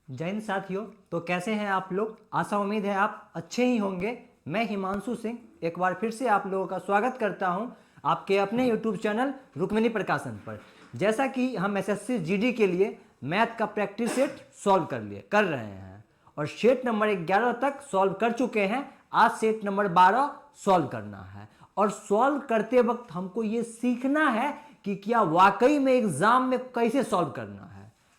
जय हिंद साथियों। तो कैसे हैं आप लोग? आशा उम्मीद है आप अच्छे ही होंगे। मैं हिमांशु सिंह एक बार फिर से आप लोगों का स्वागत करता हूं आपके अपने YouTube चैनल रुक्मिणी प्रकाशन पर। जैसा कि हम एसएससी जीडी के लिए मैथ का प्रैक्टिस सेट सॉल्व कर रहे हैं और सेट नंबर 11 तक सॉल्व कर चुके हैं। आज सेट नंबर 12 सॉल्व करना है और सॉल्व करते वक्त हमको ये सीखना है कि क्या वाकई में एग्जाम में कैसे सॉल्व करना है।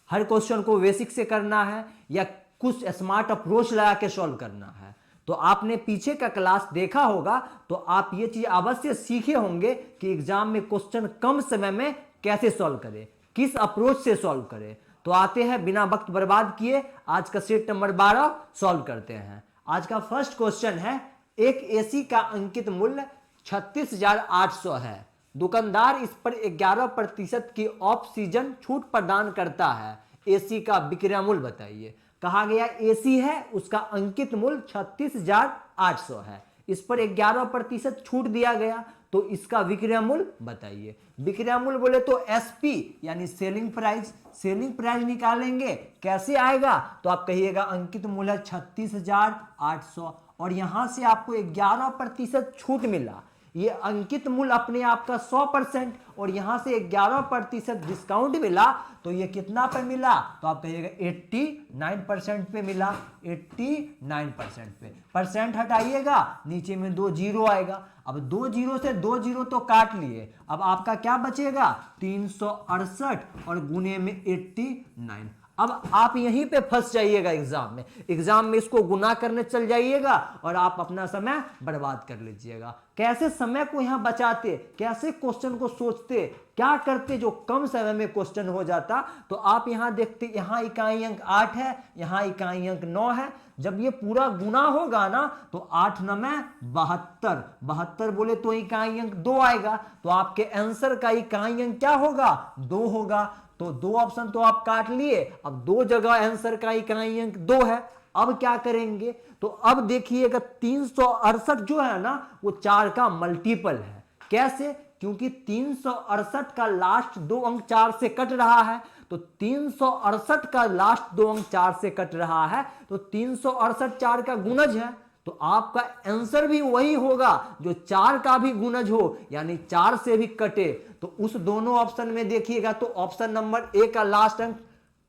हर क्वेश्चन को बेसिक से करना है या कुछ स्मार्ट अप्रोच लगा के सॉल्व करना है। तो आपने पीछे का क्लास देखा होगा तो आप ये चीज अवश्य सीखे होंगे कि एग्जाम में क्वेश्चन कम समय में कैसे सॉल्व करें, किस अप्रोच से सॉल्व करें। तो आते हैं बिना वक्त बर्बाद किए आज का सेट नंबर 12 सॉल्व करते हैं। आज का फर्स्ट क्वेश्चन है, एक एसी का अंकित मूल्य 36,800 है। दुकानदार इस पर 11% की ऑफ सीजन छूट प्रदान करता है। एसी का विक्रय मूल्य बताइए। कहा गया एसी है, उसका अंकित मूल्य 36,800 है, इस पर 11% छूट दिया गया, तो इसका विक्रय मूल्य बताइए। विक्रय मूल्य बोले तो एसपी यानी सेलिंग प्राइस, सेलिंग प्राइस निकालेंगे। कैसे आएगा? तो आप कहिएगा अंकित मूल्य है 36,800 और यहां से आपको 11% छूट मिला। ये अंकित मूल्य अपने आप का 100% और यहां से 11% डिस्काउंट मिला, तो ये कितना पे मिला? तो आप कहिएगा 89% पे मिला। 89% पे परसेंट हटाइएगा, नीचे में 2 जीरो आएगा। अब 2 जीरो से 2 जीरो तो काट लिए, अब आपका क्या बचेगा? 368 और गुने में 89। अब आप यहीं पे फंस जाइएगा एग्जाम में इसको गुना करने चल जाइएगा और आप अपना समय बर्बाद कर लीजिएगा। कैसे समय को यहां बचाते, कैसे क्वेश्चन को सोचते, क्या करते जो कम समय में क्वेश्चन हो जाता। तो आप यहां देखते, यहां इकाई अंक 8 है, यहां इकाई अंक 9 है। जब ये पूरा गुना होगा ना तो 8 9 में 72, 72 बोले तो इकाई अंक 2 आएगा, तो आपके आंसर का इकाई अंक क्या होगा? 2 होगा। तो 2 ऑप्शन तो आप काट लिए, अब 2 जगह आंसर का इकाई अंक 2 है। अब क्या करेंगे? तो अब देखिएगा 368 जो है ना वो 4 का मल्टीपल है। कैसे? क्योंकि 368 का लास्ट 2 अंक 4 से कट रहा है, तो 368 का लास्ट 2 अंक 4 से कट रहा है, तो 368 4 का गुणज है, तो आपका आंसर भी वही होगा जो 4 का भी गुणज हो, यानी 4 से भी कटे। तो उस दोनों ऑप्शन में देखिएगा तो ऑप्शन नंबर ए का लास्ट अंक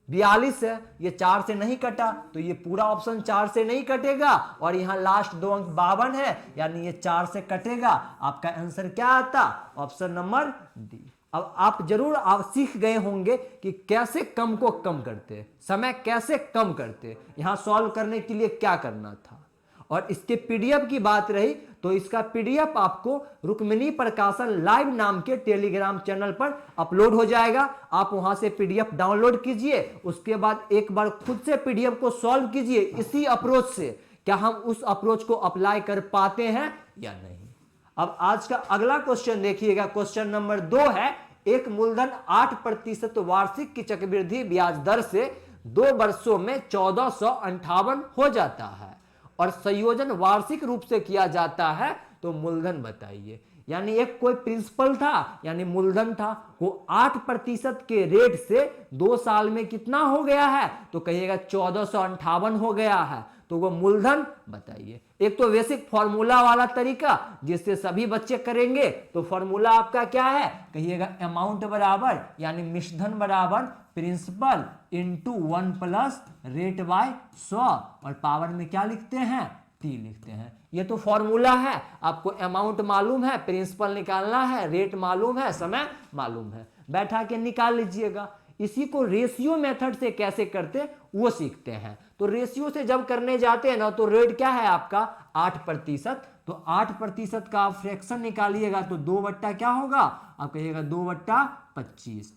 42 है, ये 4 से नहीं कटा, तो ये पूरा ऑप्शन 4 से नहीं कटेगा और यहां लास्ट 2 अंक 52 है, यानी ये 4 से कटेगा। आपका आंसर क्या आता? Option number D. अब आप सीख गए होंगे कि कैसे कम को कम करते, समय कैसे कम करते, यहां सॉल्व करने के लिए क्या करना था। और इसके पीडीएफ की बात रही तो इसका पीडीएफ आपको रुक्मिणी प्रकाशन लाइव नाम के टेलीग्राम चैनल पर अपलोड हो जाएगा। आप वहां से पीडीएफ डाउनलोड कीजिए, उसके बाद एक बार खुद से पीडीएफ को सॉल्व कीजिए इसी अप्रोच से। क्या हम उस अप्रोच को अप्लाई कर पाते हैं या नहीं? अब आज का अगला क्वेश्चन देखिएगा, क्वेश्चन नंबर 2 है, एक मूलधन 8% वार्षिक की चक्रवृद्धि ब्याज दर से 2 वर्षों में 1458 हो जाता है और संयोजन वार्षिक रूप से किया जाता है, तो मूलधन बताइए। यानी एक कोई प्रिंसिपल था, यानी मूलधन था, वो 8% के रेट से 2 साल में कितना हो गया है? तो कहिएगा 1458 हो गया है, तो वो मूलधन बताइए। एक तो बेसिक फॉर्मूला वाला तरीका जिससे सभी बच्चे करेंगे, तो फॉर्मूला आपका क्या है? कहिएगा अमाउंट बराबर यानी मिश्रधन बराबर principal into 1 plus rate by 100 और पावर में क्या लिखते हैं? टी लिखते हैं। ये तो फॉर्मूला है, आपको अमाउंट मालूम है, प्रिंसिपल निकालना है, रेट मालूम है, समय मालूम है, बैठा के निकाल लीजिएगा। इसी को रेशियो मेथड से कैसे करते वो सीखते हैं। तो रेशियो से जब करने जाते हैं ना तो रेट क्या है आपका? 8%, तो 8% का आप फ्रैक्शन निकालिएगा तो 2 बट्टा क्या होगा? आप कहिएगा 2 बट्टा 25,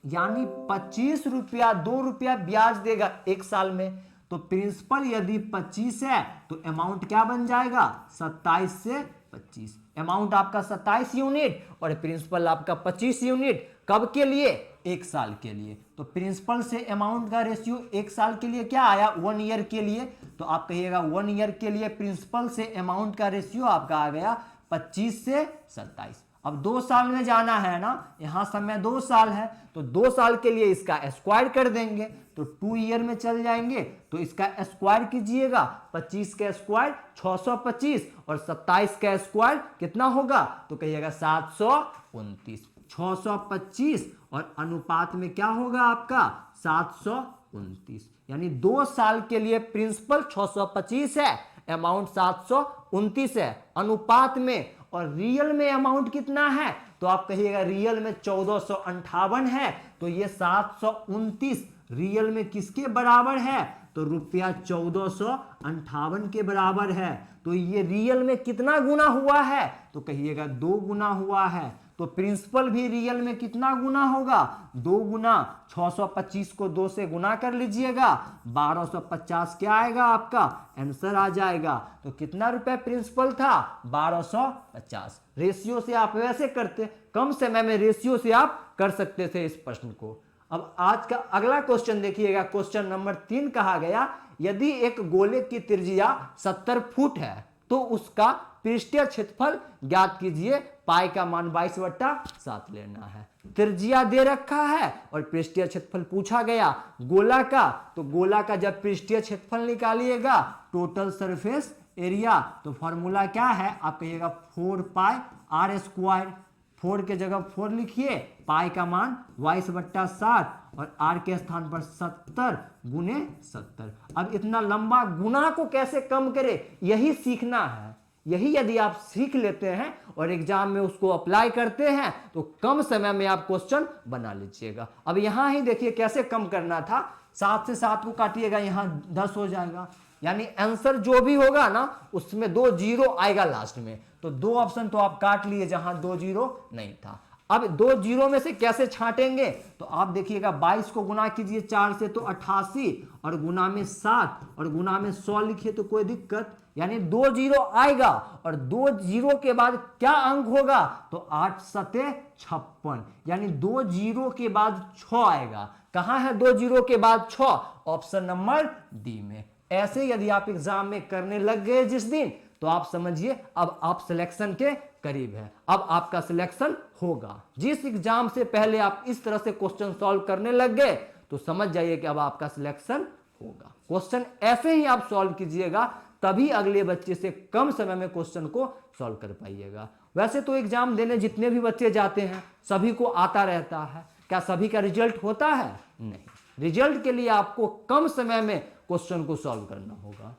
यानी 25 रुपया 2 रुपया ब्याज देगा 1 साल में। तो प्रिंसिपल यदि 25 है तो अमाउंट क्या बन जाएगा? 27 से 25। अमाउंट आपका 27 यूनिट और प्रिंसिपल आपका 25 यूनिट। कब के लिए? 1 साल के लिए। तो प्रिंसिपल से अमाउंट का रेशियो 1 साल के लिए क्या आया? 1 ईयर के लिए। तो आप कहिएगा 1 ईयर के लिए प्रिंसिपल से अमाउंट का रेशियो आपका आ गया 25 से 27। अब 2 साल में जाना है ना, यहाँ समय 2 साल है, तो 2 साल के लिए इसका स्क्वायर कर देंगे, तो 2 ईयर में चल जाएंगे, तो इसका स्क्वायर कीजिएगा, 25 का स्क्वायर 625 और 27 का स्क्वायर कितना होगा, तो कहिएगा 729। 625 और अनुपात में क्या होगा आपका 729, यानी 2 साल के लिए प्रिंसिपल 625 है, अमाउंट 729 है अनुपात में, और रियल में अमाउंट कितना है, तो आप कहिएगा रियल में 1458 है, तो ये 729 रियल में किसके बराबर है, तो रुपया 1458 के बराबर है। तो ये रियल में कितना गुना हुआ है, तो कहिएगा 2 गुना हुआ है। तो प्रिंसिपल भी रियल में कितना गुना होगा, 2 गुना, 625 को 2 से गुना कर लीजिएगा, 1250 क्या आएगा आपका आंसर आ जाएगा। तो कितना रुपए प्रिंसिपल था, 1250। रेशियो से आप वैसे करते, कम समय में रेशियो से आप कर सकते थे इस प्रश्न को। अब आज का अगला क्वेश्चन देखिएगा, क्वेश्चन नंबर 3 कहा गया, यदि एक गोले की त्रिज्या 70 फुट है तो उसका पृष्ठीय क्षेत्रफल ज्ञात कीजिए, पाई का मान 22/7 लेना है। त्रिज्या दे रखा है और पृष्ठीय क्षेत्रफल पूछा गया गोला का, तो गोला का जब पृष्ठीय क्षेत्रफल निकालिएगा टोटल सरफेस एरिया, तो फॉर्मूला क्या है, आप कहिएगा 4 पाई आर स्क्वायर, 4 के जगह 4 लिखिए, पाई का मान 22/7 और आर के स्थान पर 70 गुने 70। अब इतना लंबा गुना को कैसे कम करे, यही सीखना है। यही यदि आप सीख लेते हैं और एग्जाम में उसको अप्लाई करते हैं तो कम समय में आप क्वेश्चन बना लीजिएगा। अब यहां ही देखिए कैसे कम करना था, 7 से 7 को काटिएगा, यहां 10 हो जाएगा, यानी आंसर जो भी होगा ना उसमें 2 जीरो आएगा लास्ट में। तो 2 ऑप्शन तो आप काट लिए जहां 2 जीरो नहीं था। अब 2 जीरो में से कैसे छांटेंगे, तो आप देखिएगा 22 को गुना कीजिए 4 से तो 88 और गुना में 7 और गुना में 100 लिखिए तो कोई दिक्कत, यानी 2 जीरो आएगा और 2 जीरो के बाद क्या अंक होगा, तो 8 सते 56, यानी 2 जीरो के बाद 6 आएगा। कहां है 2 जीरो के बाद 6, ऑप्शन नंबर डी में। ऐसे यदि आप एग्जाम में करने लग गए जिस दिन, तो आप समझिए अब आप सिलेक्शन के करीब है, अब आपका सिलेक्शन होगा। जिस एग्जाम से पहले आप इस तरह से क्वेश्चन सॉल्व करने लग गए तो समझ जाइए कि अब आपका सिलेक्शन होगा। क्वेश्चन ऐसे ही आप सॉल्व कीजिएगा, तभी अगले बच्चे से कम समय में क्वेश्चन को सॉल्व कर पाइएगा। वैसे तो एग्जाम देने जितने भी बच्चे जाते हैं सभी को आता रहता है, क्या सभी का रिजल्ट होता है, नहीं। रिजल्ट के लिए आपको कम समय में क्वेश्चन को सॉल्व करना होगा।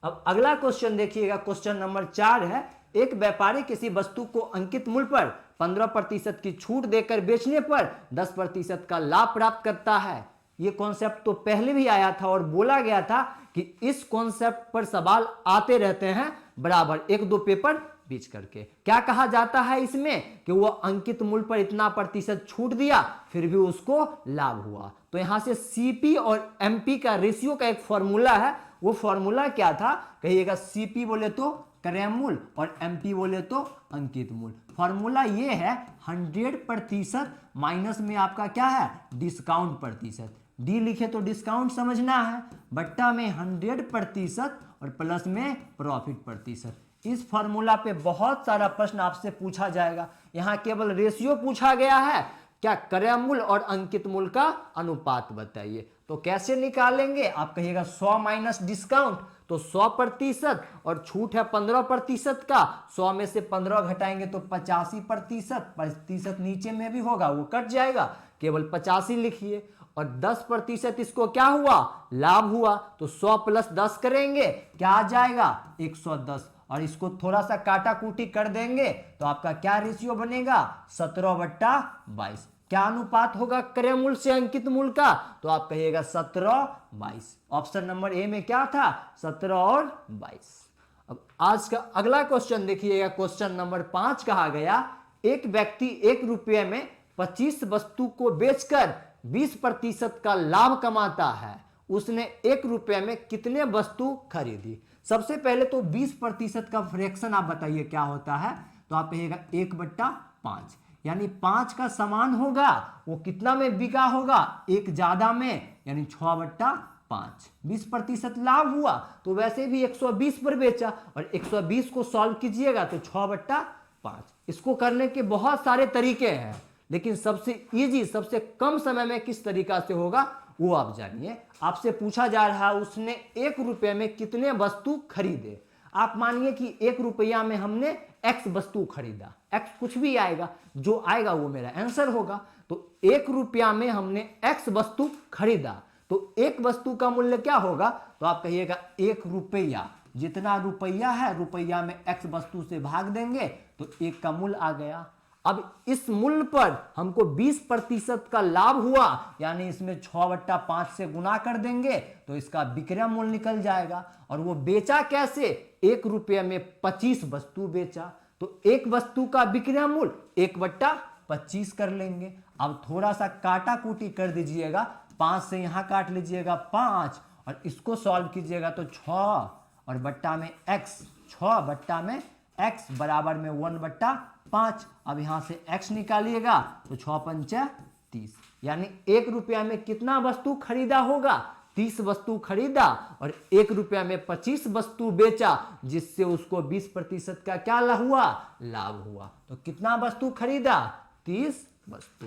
अब अगला क्वेश्चन देखिएगा, क्वेश्चन नंबर 4 है, एक व्यापारी किसी वस्तु को अंकित मूल्य पर 15% की छूट देकर बेचने पर 10% का लाभ प्राप्त करता है। यह कॉन्सेप्ट तो पहले भी आया था और बोला गया था कि इस कॉन्सेप्ट पर सवाल आते रहते हैं बराबर 1-2 पेपर बीच करके। क्या कहा जाता है इसमें कि वो अंकित मूल्य पर इतना प्रतिशत छूट दिया फिर भी उसको लाभ हुआ। तो यहां से सीपी और एमपी का रेशियो का एक फॉर्मूला है, वो फॉर्मूला क्या था, कहिएगा सीपी बोले तो क्रय मूल्य और एमपी बोले तो अंकित मूल्य। फॉर्मूला ये है 100% माइनस में आपका क्या है डिस्काउंट प्रतिशत, डी लिखे तो डिस्काउंट समझना है, बट्टा में 100% और प्लस में प्रॉफिट प्रतिशत। इस फॉर्मूला पे बहुत सारा प्रश्न आपसे पूछा जाएगा। यहाँ केवल रेशियो पूछा गया है, क्या क्रय मूल्य और अंकित मूल्य का अनुपात बताइए। तो कैसे निकालेंगे, आप कहिएगा 100 माइनस डिस्काउंट, तो 100% और छूट है 15% का, 100 में से 15 घटाएंगे तो 85%, नीचे में भी होगा वो कट जाएगा, केवल 85 लिखिए। और 10% इसको क्या हुआ लाभ हुआ, तो 100 प्लस 10 करेंगे क्या आ जाएगा 110, और इसको थोड़ा सा काटा कूटी कर देंगे तो आपका क्या रेशियो बनेगा 17/22। क्या अनुपात होगा क्रय मूल्य से अंकित मूल्य का, तो आप कहिएगा 17/22। ऑप्शन नंबर ए में क्या था 17 और 22। अब आज का अगला क्वेश्चन देखिएगा, क्वेश्चन नंबर 5 कहा गया, एक व्यक्ति 1 रुपये में 25 वस्तु को बेचकर 20% का लाभ कमाता है, उसने 1 रुपये में कितने वस्तु खरीदी। सबसे पहले तो 20% का फ्रैक्शन आप बताइए क्या होता है, तो आप कहिएगा 1/5, यानी 5 का समान होगा वो कितना में बिका होगा 1 ज्यादा में, यानी 6/5। 20% लाभ हुआ तो वैसे भी 120 पर बेचा और 120 को सॉल्व कीजिएगा तो 6/5। इसको करने के बहुत सारे तरीके हैं, लेकिन सबसे इजी, सबसे कम समय में किस तरीका से होगा वो आप जानिए। आपसे पूछा जा रहा है उसने 1 रुपये में कितने वस्तु खरीदे। आप मानिए कि 1 रुपया में हमने x वस्तु खरीदा, x कुछ भी आएगा, जो आएगा वो मेरा आंसर होगा। तो 1 रुपया में हमने x वस्तु खरीदा, तो एक वस्तु का मूल्य क्या होगा, तो आप कहिएगा 1 रुपया। जितना रुपया है, रुपया में x वस्तु से भाग देंगे तो 1 का मूल्य आ गया। अब इस मूल्य पर हमको 20% का लाभ हुआ, यानी इसमें 6/5 से गुना कर देंगे तो इसका विक्रय मूल्य निकल जाएगा। और वो बेचा कैसे, 1 रुपये में 25 वस्तु बेचा, तो एक वस्तु का विक्रय मूल्य 1/25 कर लेंगे। अब थोड़ा सा काटा कूटी कर दीजिएगा, 5 से यहां काट लीजिएगा 5, और इसको सॉल्व कीजिएगा तो 6 और बट्टा में x, 6 बट्टा में x बराबर में 1/5। अब यहां से x निकालिएगा तो 6×5 = 30, यानी 1 रुपया में कितना वस्तु खरीदा होगा, 30 वस्तु खरीदा, और 1 रुपया में 25 वस्तु बेचा, जिससे उसको 20% का क्या लाभ हुआ। तो कितना वस्तु खरीदा, 30 वस्तु।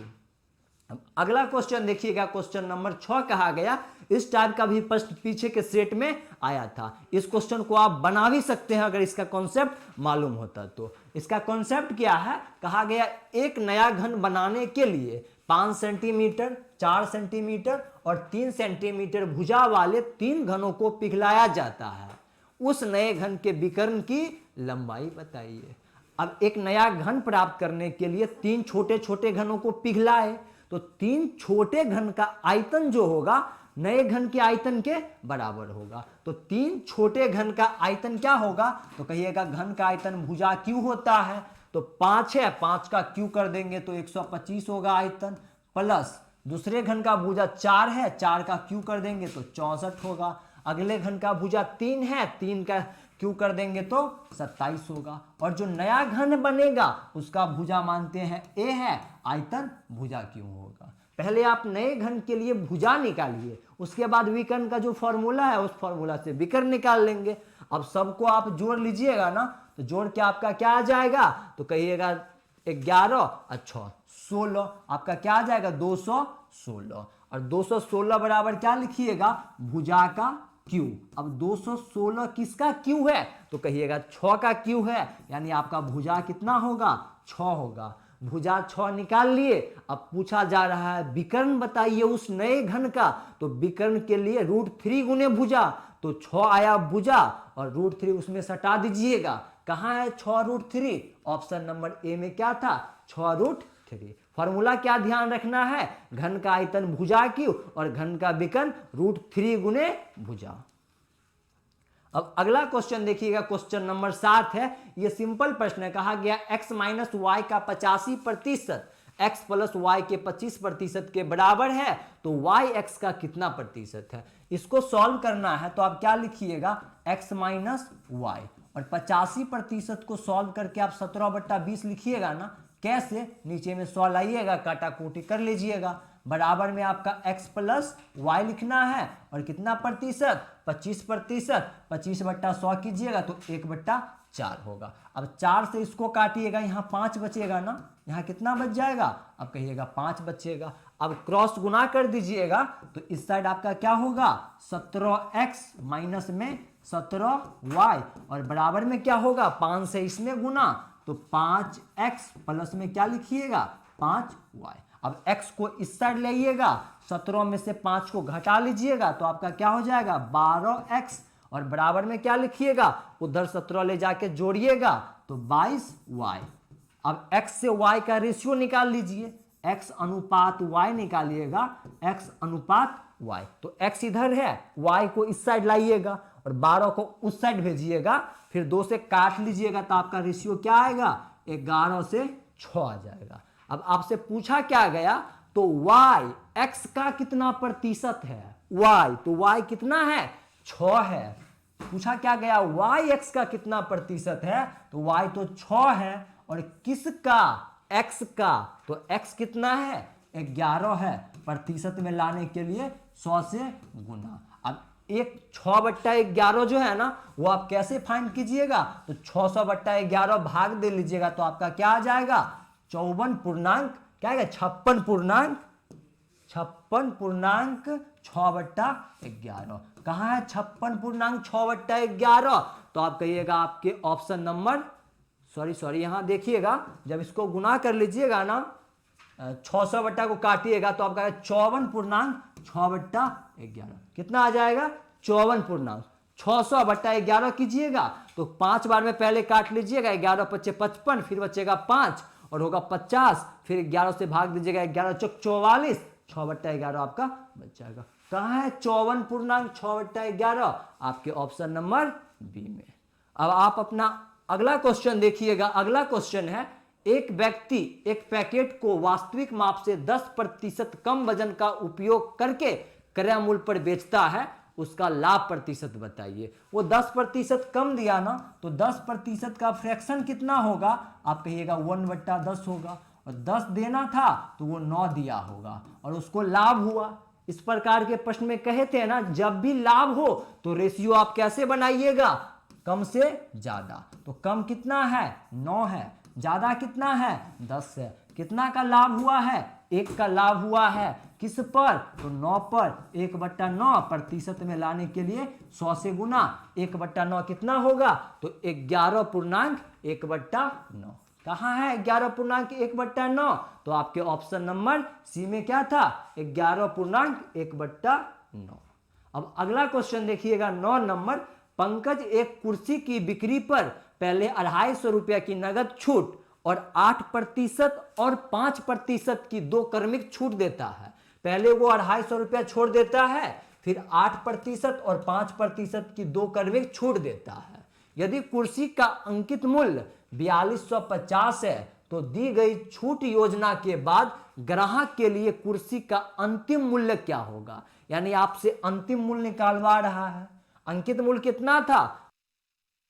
अब अगला क्वेश्चन देखिएगा, क्वेश्चन नंबर 6 कहा गया। इस टाइप का भी प्रश्न पीछे के सेट में आया था। इस क्वेश्चन को आप बना भी सकते हैं अगर इसका कॉन्सेप्ट मालूम होता तो। इसका कॉन्सेप्ट क्या है, कहा गया एक नया घन बनाने के लिए 5 सेंटीमीटर, 4 सेंटीमीटर और 3 सेंटीमीटर भुजा वाले 3 घनों को पिघलाया जाता है। उस नए घन के विकर्ण की लंबाई बताइए। अब एक नया घन प्राप्त करने के लिए 3 छोटे छोटे घनों को पिघलाए, तो 3 छोटे घन का आयतन जो होगा नए घन के आयतन के बराबर होगा। तो 3 छोटे घन का आयतन क्या होगा, तो कहिएगा घन का आयतन भुजा क्यू होता है, तो 5 है, 5 का क्यू कर देंगे तो 125 होगा आयतन, प्लस दूसरे घन का भुजा 4 है, 4 का क्यू कर देंगे तो 64 होगा। अगले घन का भुजा 3 है, 3 का क्यू कर देंगे तो 27 होगा। और जो नया घन बनेगा उसका भुजा मानते हैं ए है, आयतन भुजा क्यों होगा। पहले आप नए घन के लिए भुजा निकालिए, उसके बाद विकर्ण का जो फॉर्मूला है उस फॉर्मूला से विकर्ण निकाल लेंगे। अब सबको आप जोड़ लीजिएगा ना, तो जोड़ के आपका क्या आ जाएगा, तो कहिएगा 11 और 6 16, आपका क्या आ जाएगा 216। और 216 बराबर क्या लिखिएगा, भुजा का क्यू। अब 216 किसका क्यू है, तो कहिएगा 6 का क्यू है, यानी आपका भुजा कितना होगा, 6 होगा। भुजा 6 निकाल लिए। अब पूछा जा रहा है विकर्ण बताइए उस नए घन का, तो विकर्ण के लिए √3 गुने भुजा, तो 6 आया भुजा और √3 उसमें सटा दीजिएगा। कहाँ है 6√3, ऑप्शन नंबर ए में क्या था 6√3। फॉर्मूला क्या ध्यान रखना है, घन का आयतन भुजा क्यू और घन का विकर्ण √3 गुने भुजा। अब अगला क्वेश्चन देखिएगा, क्वेश्चन नंबर 7 है। यह सिंपल प्रश्न है, कहा गया x - y का 85% x + y के 25% के बराबर है, तो y x का कितना प्रतिशत है। इसको सॉल्व करना है तो आप क्या लिखिएगा, x - y, और 85% को सॉल्व करके आप 17/20 लिखिएगा ना। कैसे, नीचे में 100 लाइएगा, काटा कूटी कर लीजिएगा, बराबर में आपका x + y लिखना है, और कितना प्रतिशत, 25%, 25/100 कीजिएगा तो 1/4 होगा। अब 4 से इसको काटिएगा, यहाँ 5 बचेगा ना, यहाँ कितना बच जाएगा, अब कहिएगा 5 बचेगा। अब क्रॉस गुना कर दीजिएगा तो इस साइड आपका क्या होगा, 17x माइनस में 17y, और बराबर में क्या होगा, 5 से इसमें गुना तो 5x प्लस में क्या लिखिएगा, 5y। अब x को इस साइड लाइएगा, 17 में से 5 को घटा लीजिएगा तो आपका क्या हो जाएगा 12x, और बराबर में क्या लिखिएगा, उधर 17 ले जाके जोड़िएगा तो 22y। अब x से y का रेशियो निकाल लीजिए, x अनुपात y निकालिएगा, x अनुपात y, तो x इधर है, y को इस साइड लाइएगा और 12 को उस साइड भेजिएगा, फिर 2 से काट लीजिएगा तो आपका रेशियो क्या आएगा, 11 से 6 आ जाएगा। अब आपसे पूछा क्या गया, तो y x का कितना प्रतिशत है, y, तो y कितना है, 6 है। पूछा क्या गया, y x का कितना प्रतिशत है, तो y तो 6 है, और किसका, x का, तो x कितना है, 11 है। प्रतिशत में लाने के लिए 100 से गुना। अब एक 6/11 जो है ना वो आप कैसे फाइंड कीजिएगा, तो 600/11 भाग दे लीजिएगा तो आपका क्या आ जाएगा 54 पूर्णांक क्या आएगा 56.6/11। कहाँ है 56.6/11, तो आप कहिएगा आपके ऑप्शन नंबर सॉरी यहां देखिएगा, जब इसको गुना कर लीजिएगा ना 600 को काटिएगा तो आपका 54.6/11 कितना आ जाएगा 54.600/11 कीजिएगा तो 5 बार में पहले काट लीजिएगा, 11 × 5 = 55, फिर बचेगा 5 और होगा 50, फिर 11 से भाग दीजिएगा, 11 × 4 = 44, 6/11 आपका बच जाएगा। कहाँ है 54.6/11, आपके ऑप्शन नंबर बी में। अब आप अपना अगला क्वेश्चन देखिएगा। अगला क्वेश्चन है, एक व्यक्ति एक पैकेट को वास्तविक माप से 10% कम वजन का उपयोग करके क्रय मूल्य पर बेचता है, उसका लाभ प्रतिशत बताइए। वो 10% कम दिया ना, तो 10% का फ्रैक्शन कितना होगा, आप कहिएगा 1/10 होगा, और 10 देना था तो वो 9 दिया होगा और उसको लाभ हुआ। इस प्रकार के प्रश्न में कहे थे ना, जब भी लाभ हो तो रेशियो आप कैसे बनाइएगा, कम से ज्यादा। तो कम कितना है 9 है, ज्यादा कितना है 10 है, कितना का लाभ हुआ है 1 का लाभ हुआ है, किस पर, तो 9 पर। 1/9 प्रतिशत में लाने के लिए 100 से गुना, 1/9 कितना होगा, तो 11.1/9। कहाँ है 11.1/9, तो आपके ऑप्शन नंबर सी में क्या था 11.1/9। अब अगला क्वेश्चन देखिएगा 9 नंबर। पंकज एक कुर्सी की बिक्री पर पहले 250 रुपया की नगद छूट और 8% और 5% की 2 क्रमिक छूट देता है। पहले वो 250 रुपया छोड़ देता है, फिर 8% और 5% की 2 क्रमिक छूट देता है। यदि कुर्सी का अंकित मूल्य 4250 है तो दी गई छूट योजना के बाद ग्राहक के लिए कुर्सी का अंतिम मूल्य क्या होगा। यानी आपसे अंतिम मूल्य निकालवा रहा है। अंकित मूल्य कितना था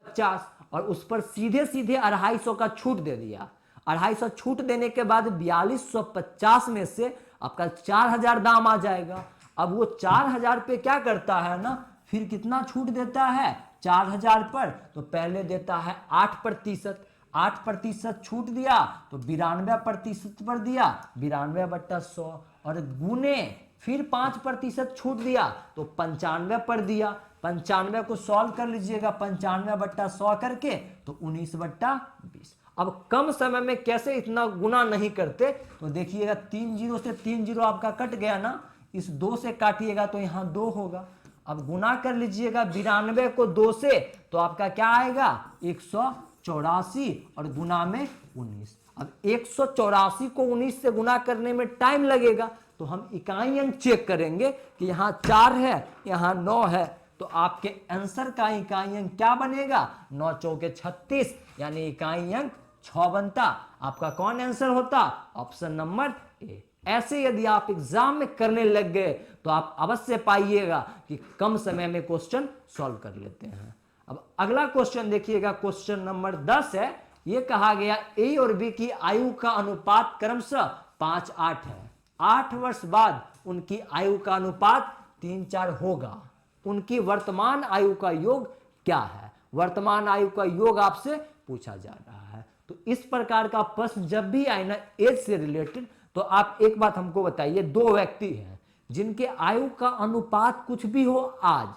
50 और उस पर सीधे सीधे 250 का छूट दे दिया। 250 छूट देने के बाद 4250 में से आपका 4000 दाम आ जाएगा। अब वो 4000 पे क्या करता है ना, फिर कितना छूट देता है 4000 पर, तो पहले देता है 8%। 8% छूट दिया तो 92% पर दिया, 92/100, और गुने फिर 5% छूट दिया तो 95 पर दिया। 95 को सॉल्व कर लीजिएगा 95/100 करके, तो 19/20। अब कम समय में कैसे इतना गुना नहीं करते, तो देखिएगा 3 0 से 3 0 आपका कट गया ना, इस 2 से काटिएगा तो यहाँ 2 होगा। अब गुना कर लीजिएगा 92 को 2 से, तो आपका क्या आएगा 184 और गुना में 19। अब 184 को 19 से गुना करने में टाइम लगेगा, तो हम इकाई अंक चेक करेंगे कि यहाँ 4 है यहाँ 9 है, तो आपके आंसर का इकाई अंक क्या बनेगा 9 चौके 36, यानी इकाई अंक 6 बनता। आपका कौन आंसर होता, ऑप्शन नंबर ए। ऐसे यदि आप एग्जाम में करने लग गए तो आप अवश्य पाइएगा कि कम समय में क्वेश्चन सॉल्व कर लेते हैं। अब अगला क्वेश्चन देखिएगा, क्वेश्चन नंबर 10 है। यह कहा गया ए और बी की आयु का अनुपात क्रमशः 5-8 है। 8 वर्ष बाद उनकी आयु का अनुपात 3-4 होगा। उनकी वर्तमान आयु का योग क्या है। वर्तमान आयु का योग आपसे पूछा जा रहा है। तो इस प्रकार का प्रश्न जब भी आए ना एज से रिलेटेड, तो आप एक बात हमको बताइए, 2 व्यक्ति हैं जिनके आयु का अनुपात कुछ भी हो आज,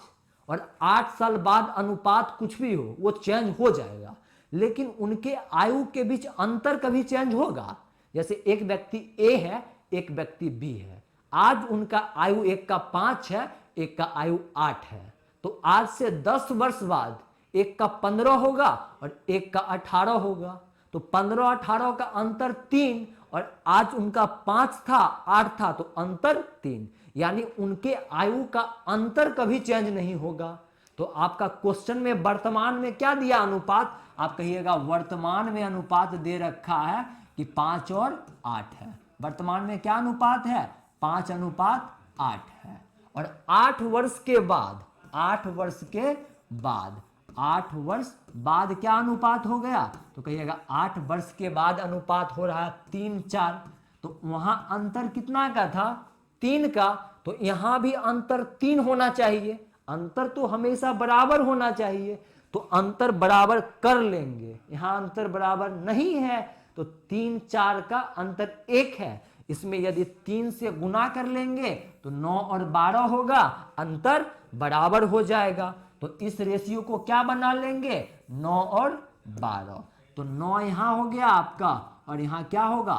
और 8 साल बाद अनुपात कुछ भी हो, वो चेंज हो जाएगा, लेकिन उनके आयु के बीच अंतर कभी चेंज होगा। जैसे एक व्यक्ति ए है, एक व्यक्ति बी है। आज उनका आयु एक का 5 है, एक का आयु 8 है, तो आज से 10 वर्ष बाद एक का 15 होगा और एक का 18 होगा, तो 15-18 का अंतर 3, और आज उनका 5 था 8 था, तो अंतर 3, यानी उनके आयु का अंतर कभी चेंज नहीं होगा। तो आपका क्वेश्चन में वर्तमान में क्या दिया अनुपात, आप कहिएगा वर्तमान में अनुपात दे रखा है कि 5 और 8 है। वर्तमान में क्या अनुपात है 5:8 है। और 8 वर्ष के बाद 8 वर्ष के बाद 8 वर्ष बाद क्या अनुपात हो गया, तो कहिएगा 8 वर्ष के बाद अनुपात हो रहा है 3-4, तो वहां अंतर कितना का था 3 का, तो यहां भी अंतर 3 होना चाहिए। अंतर तो हमेशा बराबर होना चाहिए, तो अंतर बराबर कर लेंगे। यहां अंतर बराबर नहीं है तो 3 4 का अंतर 1 है। इसमें यदि 3 से गुना कर लेंगे तो 9 और 12 होगा, अंतर बराबर हो जाएगा। तो इस रेशियो को क्या बना लेंगे, 9 और 12। तो 9 यहां हो गया आपका और यहां क्या होगा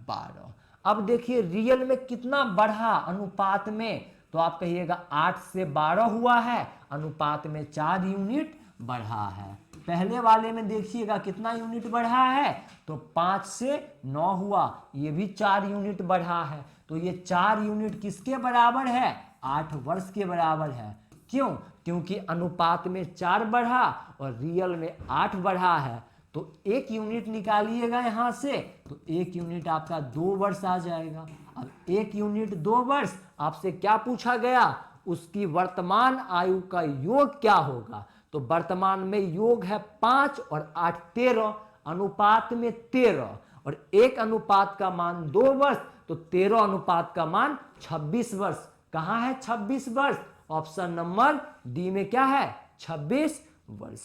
12। अब देखिए रियल में कितना बढ़ा अनुपात में, तो आप कहिएगा 8 से 12 हुआ है, अनुपात में 4 यूनिट बढ़ा है। पहले वाले में देखिएगा कितना यूनिट बढ़ा है, तो 5 से 9 हुआ, ये भी 4 यूनिट बढ़ा है। तो ये 4 यूनिट किसके बराबर है, 8 वर्ष के बराबर है। क्यों, क्योंकि अनुपात में 4 बढ़ा और रियल में 8 बढ़ा है। तो 1 यूनिट निकालिएगा यहां से, तो 1 यूनिट आपका 2 वर्ष आ जाएगा। अब 1 यूनिट 2 वर्ष, आपसे क्या पूछा गया, उसकी वर्तमान आयु का योग क्या होगा। तो वर्तमान में योग है 5 और 8 13, अनुपात में 13, और 1 अनुपात का मान 2 वर्ष, तो 13 अनुपात का मान 26 वर्ष। कहां है 26 वर्ष, ऑप्शन नंबर डी में क्या है 26 वर्ष।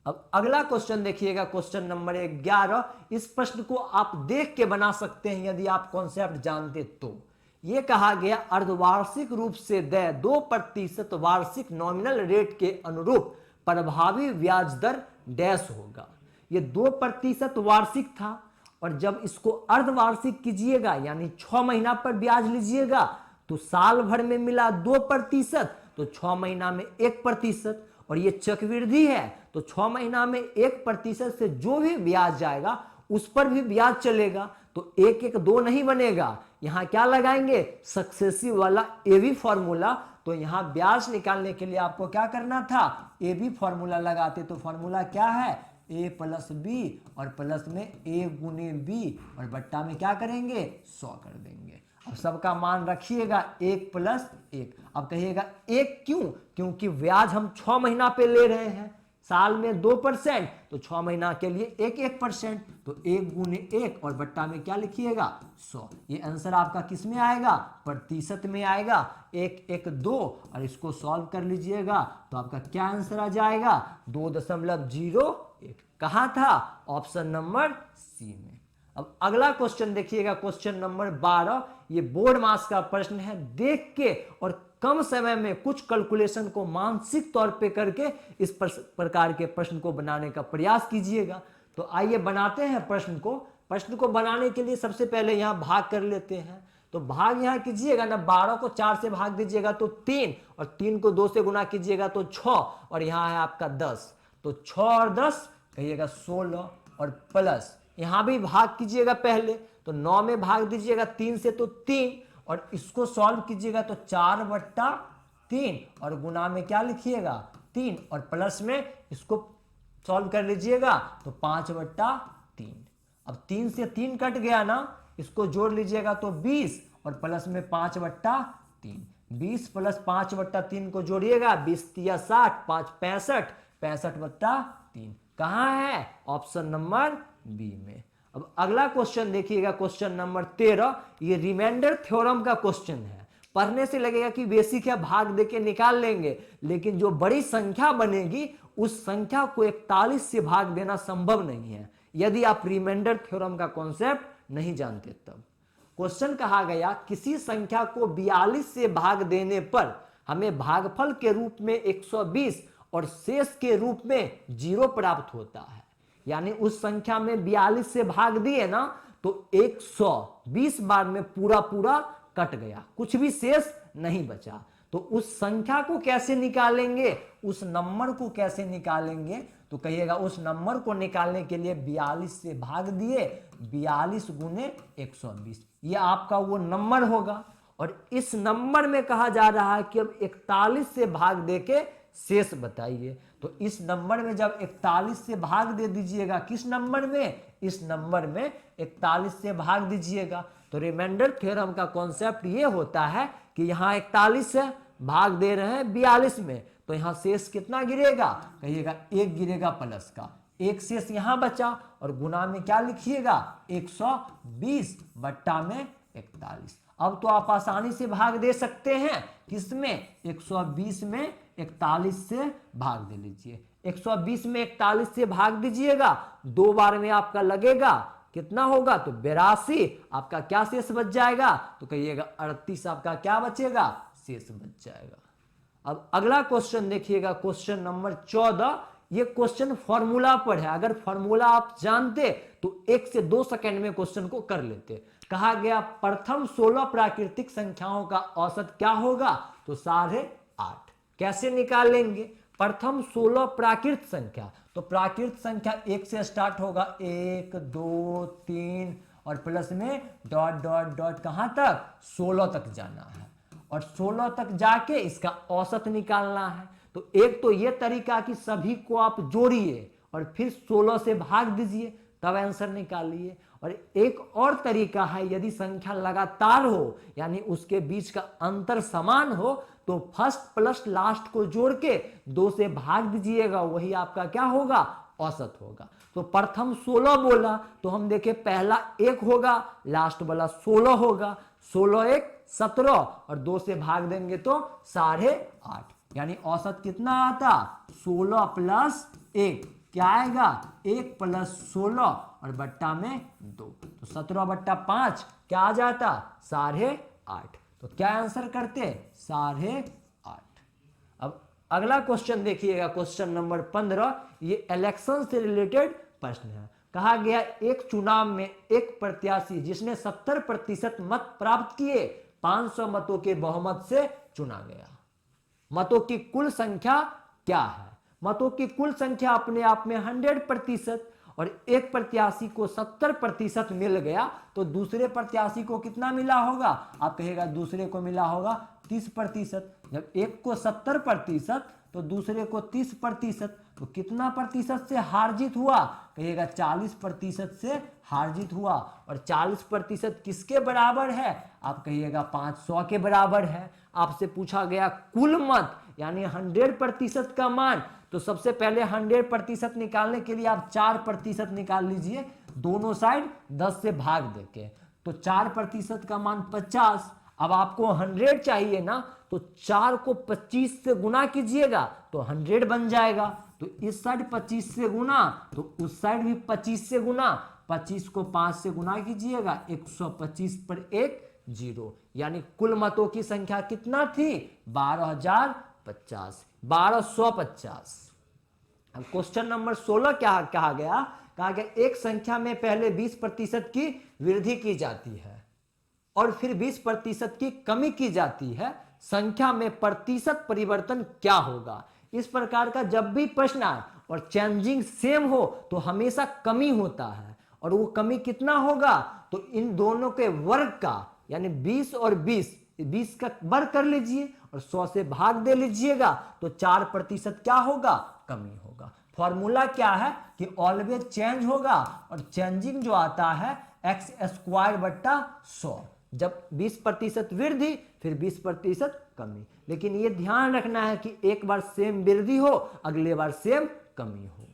अब अगला क्वेश्चन देखिएगा, क्वेश्चन नंबर 11। इस प्रश्न को आप देख के बना सकते हैं यदि आप कॉन्सेप्ट जानते तो। यह कहा गया अर्धवार्षिक रूप से देय 2% वार्षिक नॉमिनल रेट के अनुरूप प्रभावी ब्याज दर डैश होगा। ये 2% वार्षिक था, और जब इसको अर्धवार्षिक कीजिएगा यानी 6 महीना पर ब्याज लीजिएगा तो साल भर में मिला 2%, तो 6 महीना में 1%, और ये चक्रवृद्धि है तो 6 महीना में 1% से जो भी ब्याज जाएगा उस पर भी ब्याज चलेगा। तो 1 1 2 नहीं बनेगा, यहां क्या लगाएंगे सक्सेसिव वाला ए बी फॉर्मूला। तो यहां ब्याज निकालने के लिए आपको क्या करना था, ए बी फॉर्मूला लगाते। तो फॉर्मूला क्या है, ए प्लस बी, और प्लस में ए गुने बी, और बट्टा में क्या करेंगे 100 कर देंगे। अब सबका मान रखिएगा 1 प्लस 1। अब कहिएगा 1 क्यों, क्योंकि ब्याज हम 6 महीना पे ले रहे हैं, साल में 2%, तो 6 महीना के लिए 1%, तो 1 गुने 1 और बट्टा में क्या लिखिएगा 100। ये आंसर आपका किस में आएगा, प्रतिशत में आएगा। 1 1 2, और इसको सॉल्व कर लीजिएगा तो आपका क्या आंसर आ जाएगा 2.01। कहाँ था, ऑप्शन नंबर सी में। अब अगला क्वेश्चन देखिएगा, क्वेश्चन नंबर 12। ये बोर्ड मास का प्रश्न है, देख के और कम समय में कुछ कैलकुलेशन को मानसिक तौर पे करके इस प्रकार के प्रश्न को बनाने का प्रयास कीजिएगा। तो आइए बनाते हैं प्रश्न को। प्रश्न को बनाने के लिए सबसे पहले यहाँ भाग कर लेते हैं। तो भाग यहाँ कीजिएगा ना, 12 को 4 से भाग दीजिएगा तो 3, और 3 को 2 से गुना कीजिएगा तो 6, और यहाँ है आपका 10। तो 6 और 10 कहिएगा 16, और प्लस यहां भी भाग कीजिएगा पहले, तो 9 में भाग दीजिएगा 3 से तो 3, और इसको सॉल्व कीजिएगा तो 4/3, और गुना में क्या लिखिएगा 3, और प्लस में इसको सॉल्व कर लीजिएगा तो 5/3। अब 3 से 3 कट गया ना, इसको जोड़ लीजिएगा तो 20, और प्लस में 5/3। 20 प्लस 5/3 को जोड़िएगा, 20 तिया 60, 5 65, 65/3। कहां है, ऑप्शन नंबर बी में। अब अगला क्वेश्चन देखिएगा, क्वेश्चन नंबर 13। ये रिमाइंडर थ्योरम का क्वेश्चन है। पढ़ने से लगेगा कि बेसिक है, भाग देके निकाल लेंगे, लेकिन जो बड़ी संख्या बनेगी उस संख्या को 41 से भाग देना संभव नहीं है यदि आप रिमाइंडर थ्योरम का कॉन्सेप्ट नहीं जानते। तब क्वेश्चन कहा गया किसी संख्या को 42 से भाग देने पर हमें भागफल के रूप में 120 और शेष के रूप में 0 प्राप्त होता है। यानी उस संख्या में 42 से भाग दिए ना, तो 120 बार में पूरा पूरा कट गया, कुछ भी शेष नहीं बचा। तो उस संख्या को कैसे निकालेंगे, उस नंबर को कैसे निकालेंगे, तो कहिएगा उस नंबर को निकालने के लिए 42 से भाग दिए, 42 गुने 120, ये आपका वो नंबर होगा। और इस नंबर में कहा जा रहा है कि अब 41 से भाग देके शेष बताइए। तो इस नंबर में जब 41 से भाग दे दीजिएगा, किस नंबर में, इस नंबर में 41 से भाग दीजिएगा। तो रिमाइंडर थ्योरम का कॉन्सेप्ट ये होता है कि यहाँ 41 है, भाग दे रहे हैं 42 में, तो यहाँ शेष कितना गिरेगा, कहिएगा 1 गिरेगा प्लस का, 1 शेष यहाँ बचा, और गुना में क्या लिखिएगा 120 बट्टा में 41। अब तो आप आसानी से भाग दे सकते हैं, किसमें? 120 में 41 से भाग दे लीजिए। 120 में 41 से भाग दीजिएगा, 2 बार में आपका लगेगा, कितना होगा? तो 82। आपका क्या शेष बच जाएगा? तो कहिएगा 38 आपका क्या बचेगा? शेष बच जाएगा। अब अगला क्वेश्चन देखिएगा, क्वेश्चन नंबर 14। ये क्वेश्चन फॉर्मूला पर है, अगर फॉर्मूला आप जानते तो 1 से 2 सेकंड में क्वेश्चन को कर लेते। कहा गया प्रथम 16 प्राकृतिक संख्याओं का औसत क्या होगा? तो 8.5। कैसे निकालेंगे? प्रथम 16 प्राकृत संख्या, तो प्राकृत संख्या 1 से स्टार्ट होगा, 1 2 3 और प्लस में डॉट डॉट डॉट कहां तक? 16 तक जाना है, और 16 तक जाके इसका औसत निकालना है। तो एक तो ये तरीका कि सभी को आप जोड़िए और फिर 16 से भाग दीजिए, तब आंसर निकालिए। और एक और तरीका है, यदि संख्या लगातार हो यानी उसके बीच का अंतर समान हो, तो फर्स्ट प्लस लास्ट को जोड़ के 2 से भाग दीजिएगा, वही आपका क्या होगा? औसत होगा। तो प्रथम 16 बोला तो हम देखें, पहला 1 होगा, लास्ट वाला 16 होगा, 16 1 17 और 2 से भाग देंगे तो 8.5, यानी औसत कितना आता? 16 प्लस 1 क्या आएगा? 1 प्लस 16 और बट्टा में 2, तो 17/5 क्या आ जाता? 8.5। तो क्या आंसर करते? 8.5। अब अगला क्वेश्चन देखिएगा, क्वेश्चन नंबर 15। ये इलेक्शन से रिलेटेड प्रश्न है। कहा गया एक चुनाव में एक प्रत्याशी जिसने 70% मत प्राप्त किए 500 मतों के बहुमत से चुना गया। मतों की कुल संख्या क्या है? मतों की कुल संख्या अपने आप में 100%, और एक प्रत्याशी को 70% मिल गया, तो दूसरे प्रत्याशी को कितना मिला होगा? आप कहेगा दूसरे को मिला होगा 30%। जब एक को 70% तो दूसरे को 30%, तो कितना प्रतिशत से हार जीत हुआ? कहिएगा 40% से हार जीत हुआ। और 40% किसके बराबर है? आप कहिएगा 500 के बराबर है। आपसे पूछा गया कुल मत यानी 100% का मान, तो सबसे पहले 100% निकालने के लिए आप 4% निकाल लीजिए, दोनों साइड 10 से भाग देके, तो 4% का मान 50। अब आपको 100 चाहिए ना, तो 4 को 25 से गुना कीजिएगा तो 100 बन जाएगा। तो इस साइड 25 से गुना, तो उस साइड भी 25 से गुना, 25 को 5 से गुना कीजिएगा, 125 पर 1 0, यानी कुल मतों की संख्या कितना थी? 12,050, 1250। अब क्वेश्चन नंबर 16 क्या कहा गया? कहा गया एक संख्या में पहले 20% की वृद्धि की जाती है और फिर 20% की कमी की जाती है, संख्या में प्रतिशत परिवर्तन क्या होगा? इस प्रकार का जब भी प्रश्न आए और चेंजिंग सेम हो तो हमेशा कमी होता है, और वो कमी कितना होगा? तो इन दोनों के वर्ग का, यानी 20 और 20 का वर्ग कर लीजिए और 100 से भाग दे लीजिएगा, तो 4% क्या होगा? कमी होगा। फॉर्मूला क्या है कि ऑलवेज चेंज होगा, और चेंजिंग जो आता है x² / 100। जब 20% वृद्धि फिर 20% कमी, लेकिन ये ध्यान रखना है कि एक बार सेम वृद्धि हो, अगले बार सेम कमी हो।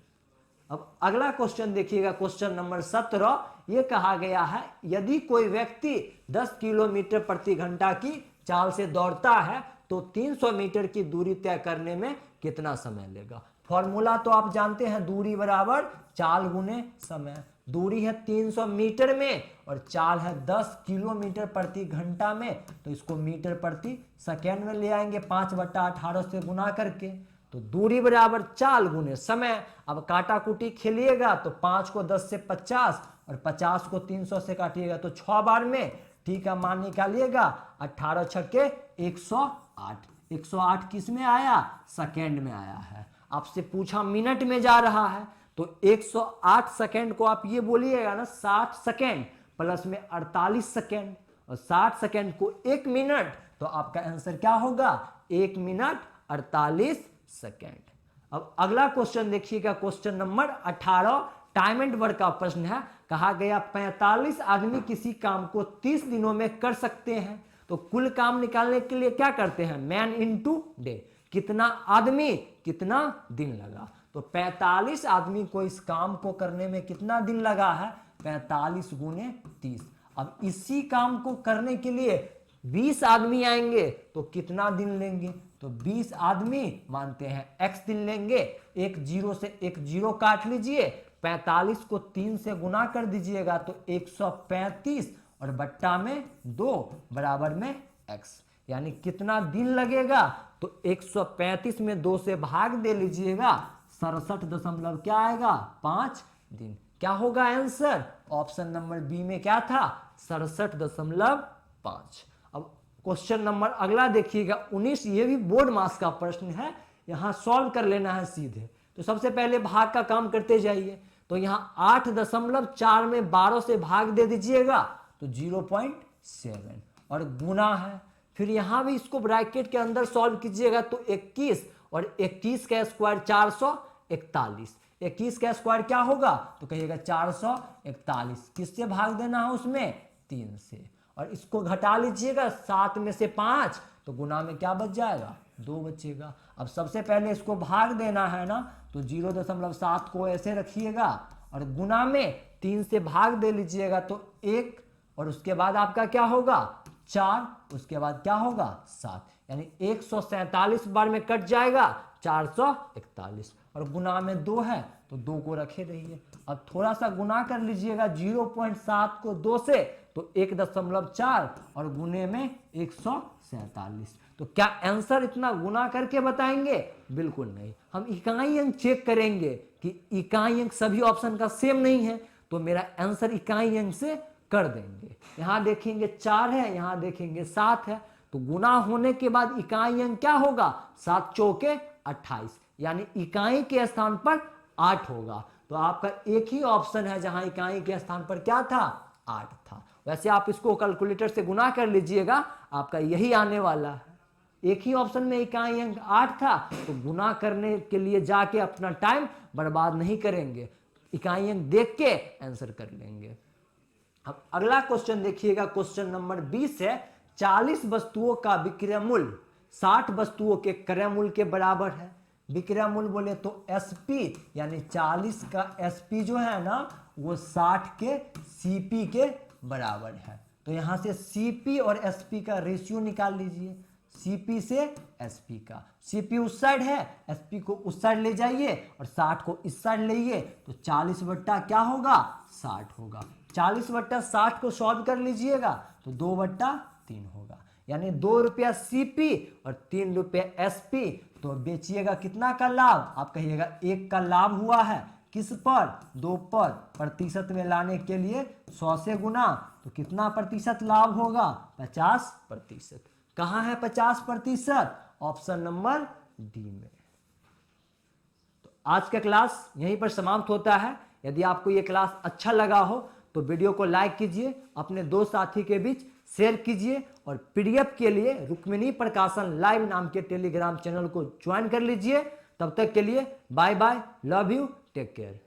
अब अगला क्वेश्चन देखिएगा, क्वेश्चन नंबर 17। ये कहा गया है यदि कोई व्यक्ति 10 किलोमीटर प्रति घंटा की चाल से दौड़ता है तो 300 मीटर की दूरी तय करने में कितना समय लेगा? फॉर्मूला तो आप जानते हैं, दूरी बराबर चाल गुने समय। दूरी है 300 मीटर में और चाल है 10 किलोमीटर प्रति घंटा में, तो इसको मीटर प्रति सेकेंड में ले आएंगे 5/18 से गुना करके, तो दूरी बराबर चाल गुने समय। अब काटा कुटी खेलिएगा तो 5 को 10 से 50 और 50 को 300 से काटिएगा तो 6 बार में ठीक है मान निकालिएगा, 18 छक्के 108। 108 किस में आया? सेकेंड में आया है। आपसे पूछा मिनट में जा रहा है, तो 108 सेकेंड को आप ये बोलिएगा ना 60 सेकेंड प्लस में 48 सेकेंड, और 60 सेकेंड को 1 मिनट, तो आपका आंसर क्या होगा? 1 मिनट 48 सेकेंड। अब अगला क्वेश्चन देखिएगा, question number 18 time and work का प्रश्न है। कहा गया 45 आदमी किसी काम को 30 दिनों में कर सकते हैं, तो कुल काम निकालने के लिए क्या करते हैं? मैन इनटू डे, कितना आदमी कितना दिन लगा, तो 45 आदमी को इस काम को करने में कितना दिन लगा है? 45 गुने 30। अब इसी काम को करने के लिए 20 आदमी आएंगे तो कितना दिन लेंगे? तो 20 आदमी मानते हैं x दिन लेंगे। एक जीरो से एक जीरो काट लीजिए, 45 को 3 से गुना कर दीजिएगा तो 135 और बट्टा में 2 बराबर में x, यानी कितना दिन लगेगा? तो 135 में 2 से भाग दे लीजिएगा, 67 दशमलव क्या आएगा? 5 दिन। क्या होगा आंसर? ऑप्शन नंबर बी में क्या था? 67.5। अब क्वेश्चन नंबर अगला देखिएगा 19, ये भी बोर्ड मास का प्रश्न है, यहां सॉल्व कर लेना है सीधे। तो सबसे पहले भाग का काम करते जाइए। तो यहाँ 8.4 में 12 से भाग दे दीजिएगा तो 0.7 और गुना है। फिर यहां भी इसको ब्रैकेट के अंदर सॉल्व कीजिएगा तो 21 और 21 का स्क्वायर 441। 21 का स्क्वायर क्या होगा? तो कहिएगा 441। किससे भाग देना है उसमें? 3 से। और इसको घटा लीजिएगा, 7 में से 5 तो गुना में क्या बच जाएगा? 2 बचेगा। अब सबसे पहले इसको भाग देना है ना, तो 0.7 को ऐसे रखिएगा और गुना में 3 से भाग दे लीजिएगा तो 1 और उसके बाद आपका क्या होगा? 4, उसके बाद क्या होगा? 7, यानी 147 बार में कट जाएगा 441 और गुना में 2 है तो 2 को रखे रहिए। अब थोड़ा सा गुना कर लीजिएगा 0.7 को 2 से तो 1.4 और गुने में 147। तो क्या आंसर इतना गुना करके बताएंगे? बिल्कुल नहीं। हम इकाई अंक चेक करेंगे कि इकाई अंक सभी ऑप्शन का सेम नहीं है, तो मेरा आंसर इकाई अंक से कर देंगे। यहां देखेंगे 4 है, यहां देखेंगे 7 है, तो गुना होने के बाद इकाई अंक क्या होगा? 7 चौके 28, यानी इकाई के स्थान पर 8 होगा। तो आपका एक ही ऑप्शन है जहां इकाई के स्थान पर क्या था? 8 था। वैसे आप इसको कैलकुलेटर से गुना कर लीजिएगा, आपका यही आने वाला है। एक ही ऑप्शन में इकाई अंक 8 था, तो गुना करने के लिए जाके अपना टाइम बर्बाद नहीं करेंगे, इकाई अंक देख के आंसर कर लेंगे। अब अगला क्वेश्चन देखिएगा, क्वेश्चन नंबर 20 है। 40 वस्तुओं का विक्रय मूल्य 60 वस्तुओं के क्रय मूल्य के बराबर है। विक्रय मूल्य बोले तो एसपी, यानी 40 का एसपी जो है ना वो 60 के सीपी के बराबर है। तो यहां से सीपी और एसपी का रेशियो निकाल लीजिए। सीपी से एसपी का, सीपी उस साइड है, एसपी को उस साइड ले जाइए और 60 को इस साइड लेइए तो 40 बट्टा क्या होगा? 60 होगा। 40 बट्टा 60 को सॉल्व कर लीजिएगा तो 2/3 होगा, यानी 2 रुपया सीपी और 3 रुपया एसपी। तो बेचिएगा कितना का लाभ? आप कहिएगा 1 का लाभ हुआ है। किस पर? 2 पर। प्रतिशत में लाने के लिए 100 से गुना, तो कितना प्रतिशत लाभ होगा? 50%। कहाँ है 50%? ऑप्शन नंबर डी में। तो आज का क्लास यहीं पर समाप्त होता है। यदि आपको ये क्लास अच्छा लगा हो तो वीडियो को लाइक कीजिए, अपने दो साथी के बीच शेयर कीजिए और पीडीएफ के लिए रुक्मिणी प्रकाशन लाइव नाम के टेलीग्राम चैनल को ज्वाइन कर लीजिए। तब तक के लिए bye bye, love you, take care.